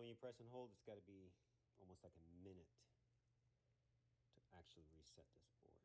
when you press and hold, it's got to be almost like a minute to actually reset this board.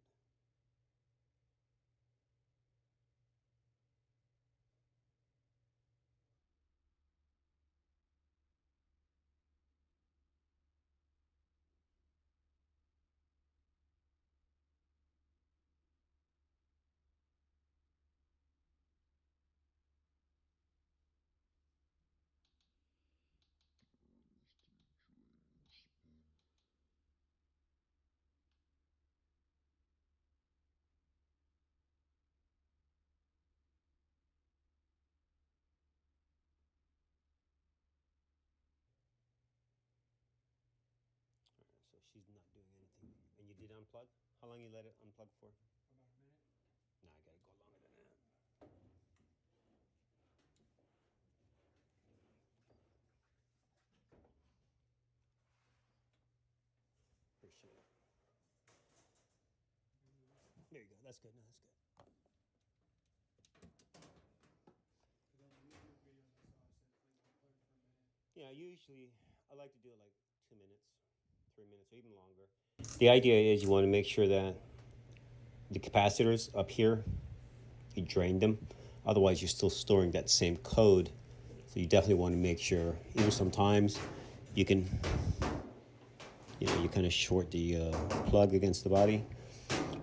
So she's not doing anything. And you did unplug? How long you let it unplug for? About a minute. No, I gotta go longer than that. Appreciate it. There you go. That's good. No, that's good. Yeah, usually I like to do it like 2 minutes, 3 minutes, or even longer. The idea is you want to make sure that the capacitors up here, you drain them. Otherwise, you're still storing that same code. So you definitely want to make sure, even sometimes you can, you kind of short the plug against the body.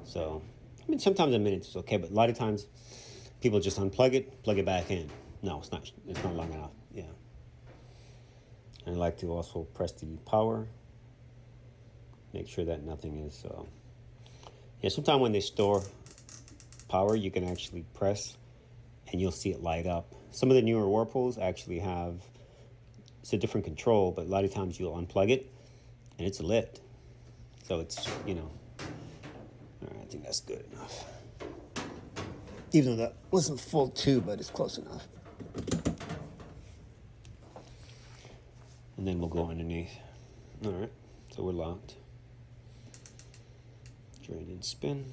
So, I mean, sometimes a minute is okay, but a lot of times people just unplug it, plug it back in. No, it's not. It's not long enough. Yeah. And I like to also press the power. Make sure that nothing is. Yeah. Sometimes when they store power, you can actually press, and you'll see it light up. Some of the newer Whirlpools actually have. It's a different control, but a lot of times you'll unplug it, and it's lit. So it's All right, I think that's good enough. Even though that wasn't full tube, but it's close enough. And then we'll go underneath. All right, so we're locked. Drain and spin.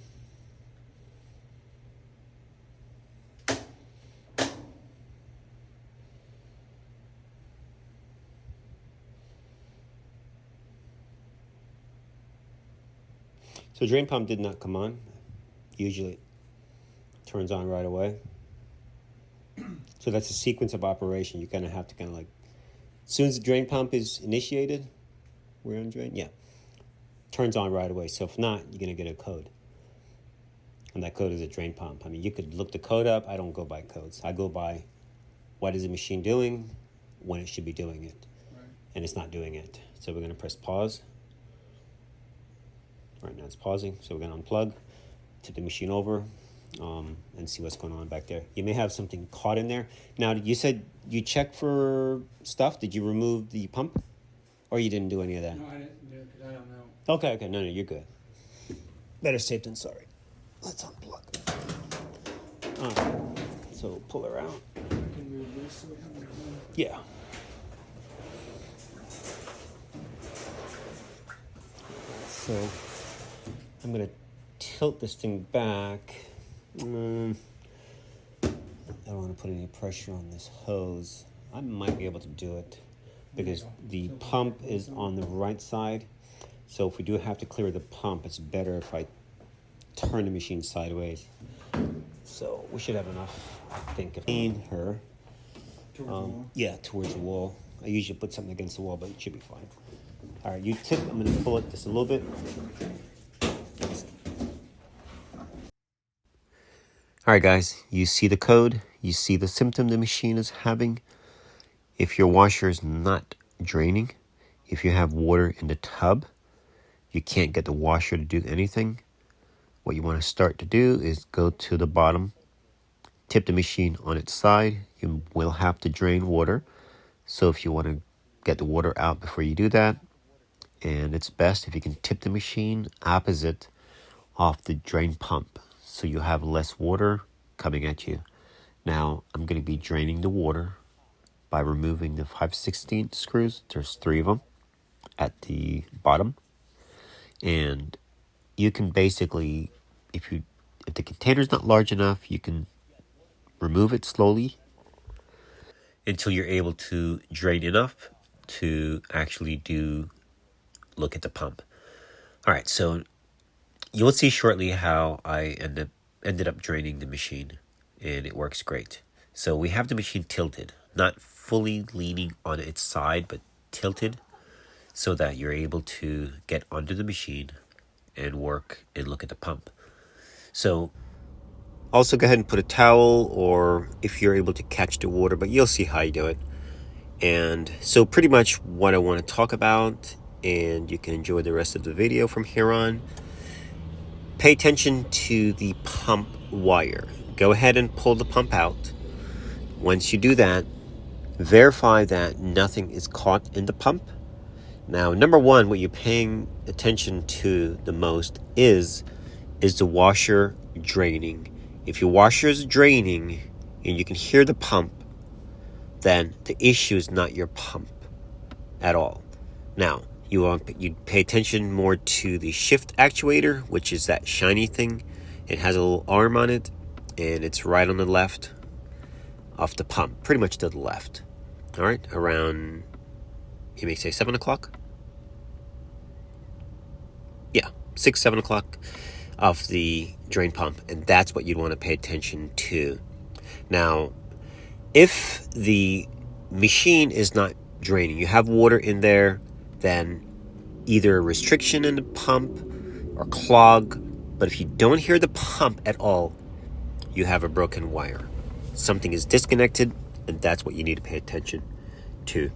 So drain pump did not come on. Usually it turns on right away. So that's a sequence of operation. You're gonna have to kind of like, as soon as the drain pump is initiated, we're on drain, yeah, turns on right away. So if not, you're gonna get a code. And that code is a drain pump. I mean, you could look the code up. I don't go by codes. I go by what is the machine doing, when it should be doing it. Right. And it's not doing it. So we're gonna press pause. Right now it's pausing. So we're gonna unplug, tip the machine over, and see what's going on back there. You may have something caught in there. Now, you said you checked for stuff. Did you remove the pump? Or you didn't do any of that? No, I didn't do it because I don't know. Okay, no, you're good. Better safe than sorry. Let's unplug. So pull her out. I can move this. Yeah. So I'm gonna tilt this thing back. I don't want to put any pressure on this hose. I might be able to do it because the pump is on the right side. So if we do have to clear the pump, it's better if I turn the machine sideways. So we should have enough, I think. Her. Towards the wall? Yeah, towards the wall. I usually put something against the wall, but it should be fine. All right, you tip. I'm going to pull it just a little bit. All right, guys, you see the code. You see the symptom the machine is having. If your washer is not draining, if you have water in the tub, you can't get the washer to do anything. What you want to start to do is go to the bottom, tip the machine on its side. You will have to drain water. So if you want to get the water out before you do that, and it's best if you can tip the machine opposite off the drain pump so you have less water coming at you. Now I'm going to be draining the water by removing the 5/16 screws. There's 3 of them at the bottom. And you can basically, if the container's not large enough, you can remove it slowly until you're able to drain enough to actually look at the pump. All right, so you will see shortly how I ended up draining the machine, and it works great. So we have the machine tilted, not fully leaning on its side, but tilted so that you're able to get under the machine and work and look at the pump. So also go ahead and put a towel, or if you're able to catch the water, but you'll see how you do it. And so pretty much what I want to talk about, and you can enjoy the rest of the video from here on. Pay attention to the pump wire. Go ahead and pull the pump out. Once you do that, verify that nothing is caught in the pump. Now, number one, what you're paying attention to the most is the washer draining. If your washer is draining and you can hear the pump, then the issue is not your pump at all. Now, you pay attention more to the shift actuator, which is that shiny thing. It has a little arm on it, and it's right on the left of the pump, pretty much to the left. All right, around, you may say 7 o'clock? Yeah, 6, 7 o'clock of the drain pump, and that's what you'd want to pay attention to. Now, if the machine is not draining, you have water in there, then either a restriction in the pump or clog. But if you don't hear the pump at all, you have a broken wire. Something is disconnected, and that's what you need to pay attention to.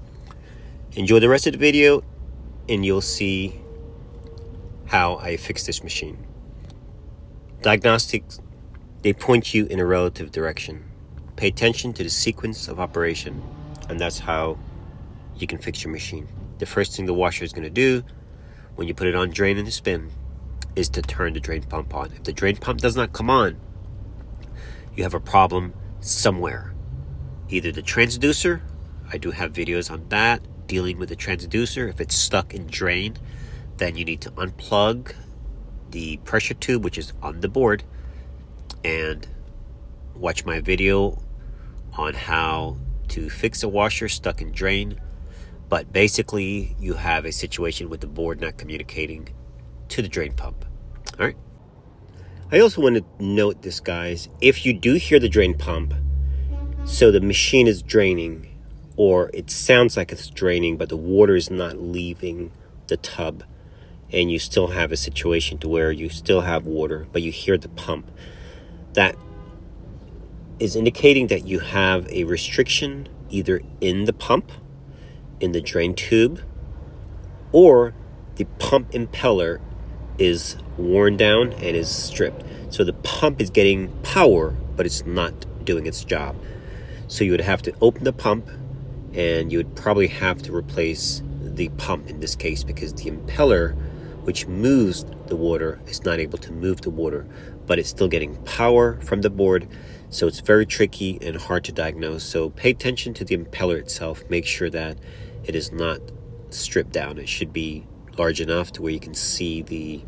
Enjoy the rest of the video, and you'll see how I fix this machine. Diagnostics, they point you in a relative direction. Pay attention to the sequence of operation, and that's how you can fix your machine. The first thing the washer is going to do when you put it on drain and spin is to turn the drain pump on. If the drain pump does not come on, you have a problem somewhere. Either the transducer, I do have videos on that, dealing with the transducer. If it's stuck in drain, then you need to unplug the pressure tube, which is on the board, and watch my video on how to fix a washer stuck in drain. But basically, you have a situation with the board not communicating to the drain pump. All right. I also want to note this, guys. If you do hear the drain pump, so the machine is draining, or it sounds like it's draining, but the water is not leaving the tub, and you still have a situation to where you still have water, but you hear the pump, that is indicating that you have a restriction either in the pump, in the drain tube, or the pump impeller is worn down and is stripped. So the pump is getting power, but it's not doing its job. So you would have to open the pump, and you would probably have to replace the pump in this case, because the impeller, which moves the water, is not able to move the water, but it's still getting power from the board. So it's very tricky and hard to diagnose. So pay attention to the impeller itself. Make sure that it is not stripped down. It should be large enough to where you can see the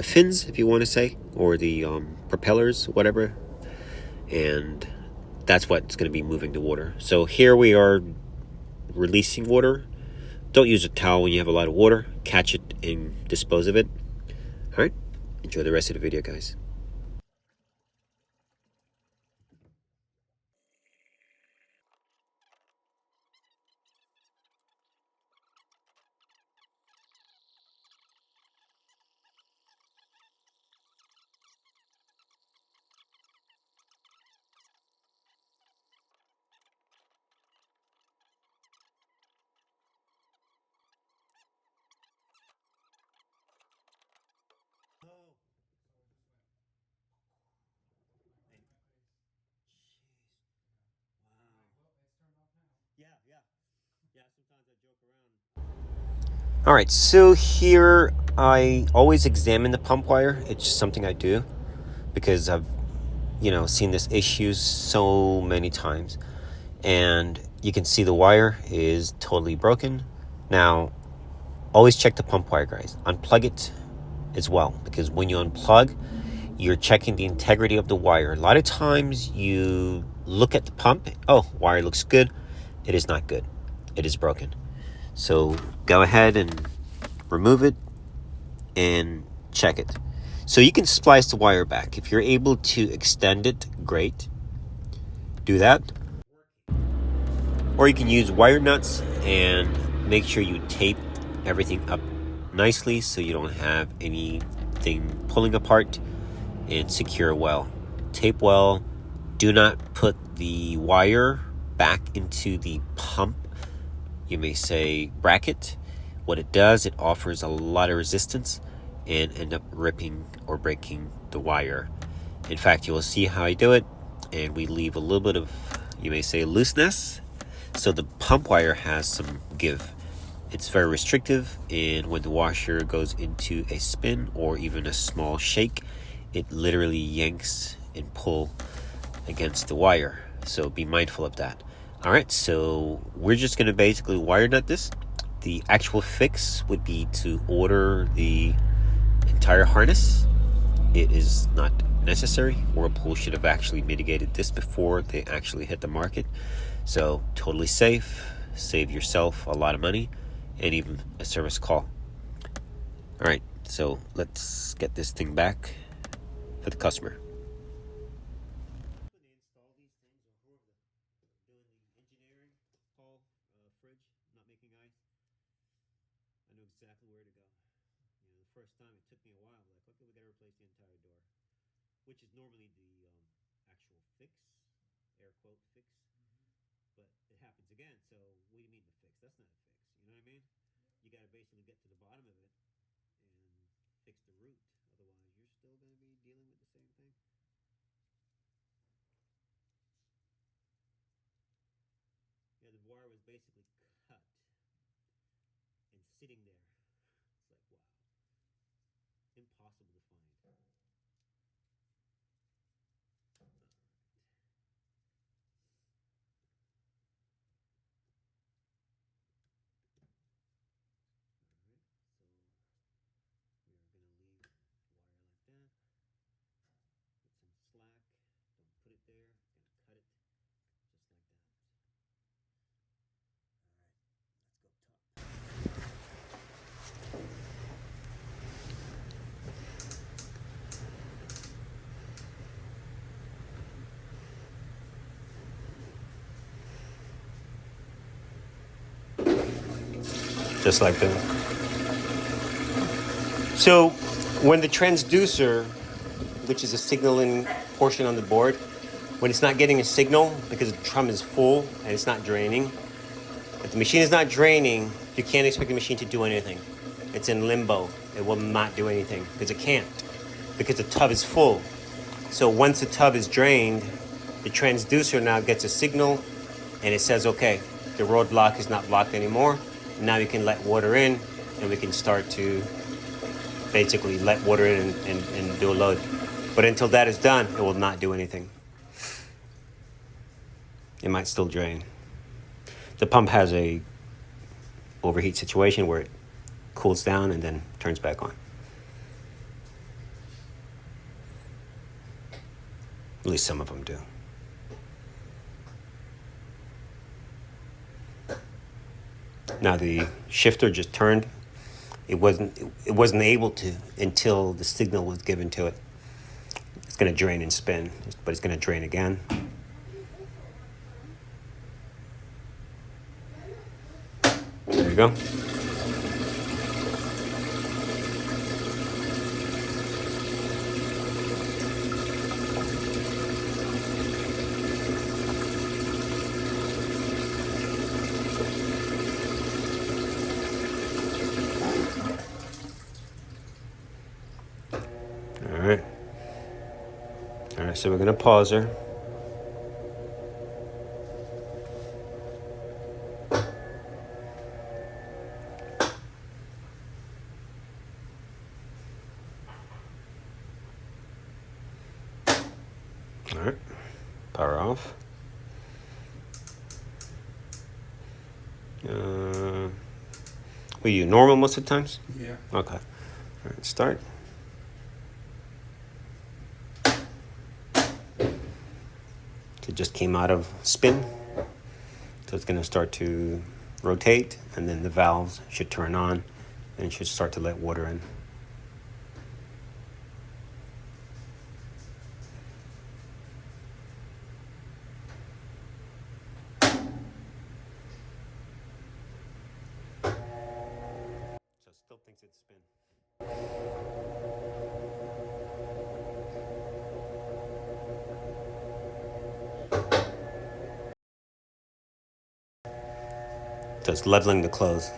fins, if you want to say, or the propellers, whatever. And that's what's going to be moving the water. So here we are releasing water. Don't use a towel when you have a lot of water. Catch it and dispose of it. All right. Enjoy the rest of the video, guys. All right, so here I always examine the pump wire. It's just something I do because I've, seen this issue so many times. And you can see the wire is totally broken. Now, always check the pump wire, guys. Unplug it as well, because when you unplug, you're checking the integrity of the wire. A lot of times you look at the pump, oh, wire looks good. It is not good. it is broken. So go ahead and remove it and check it. So you can splice the wire back. If you're able to extend it, great. Do that. Or you can use wire nuts and make sure you tape everything up nicely so you don't have anything pulling apart, and secure well. Tape well. Do not put the wire back into the pump, you may say, bracket. What it does, it offers a lot of resistance and end up ripping or breaking the wire. In fact, you will see how I do it, and we leave a little bit of, you may say, looseness, so the pump wire has some give. It's very restrictive, and when the washer goes into a spin or even a small shake, it literally yanks and pull against the wire. So be mindful of that. All right, so we're just going to basically wire nut this. The actual fix would be to order the entire harness. It is not necessary. Whirlpool should have actually mitigated this before they actually hit the market. So totally safe, save yourself a lot of money and even a service call. All right, so let's get this thing back for the customer. I knew exactly where to go. The first time it took me a while. Like, okay, we got to replace the entire door, which is normally the actual fix, air quote fix. But it happens again. So what do you mean the fix? That's not a fix. You know what I mean? You got to basically get to the bottom of it and fix the root. Otherwise, you're still going to be dealing with the same thing. Yeah, the wire was basically cut and sitting there. It's like, wow. Impossible to find. Just like that. So when the transducer, which is a signaling portion on the board, when it's not getting a signal because the drum is full and it's not draining, if the machine is not draining, you can't expect the machine to do anything. It's in limbo. It will not do anything because it can't, because the tub is full. So once the tub is drained, the transducer now gets a signal and it says, okay, the roadblock is not blocked anymore. Now you can let water in, and we can start to basically let water in and do a load. But until that is done, it will not do anything. It might still drain. The pump has a overheat situation where it cools down and then turns back on. At least some of them do. Now the shifter just turned. It wasn't able to until the signal was given to it. It's going to drain and spin, but it's going to drain again. There you go. All right, so we're going to pause her. All right, power off. Were you normal most of the times? Yeah. Okay. All right, start. It just came out of spin, so it's going to start to rotate, and then the valves should turn on and should start to let water in. So it still thinks it's spin. So it's leveling the clothes.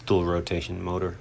Dual rotation motor.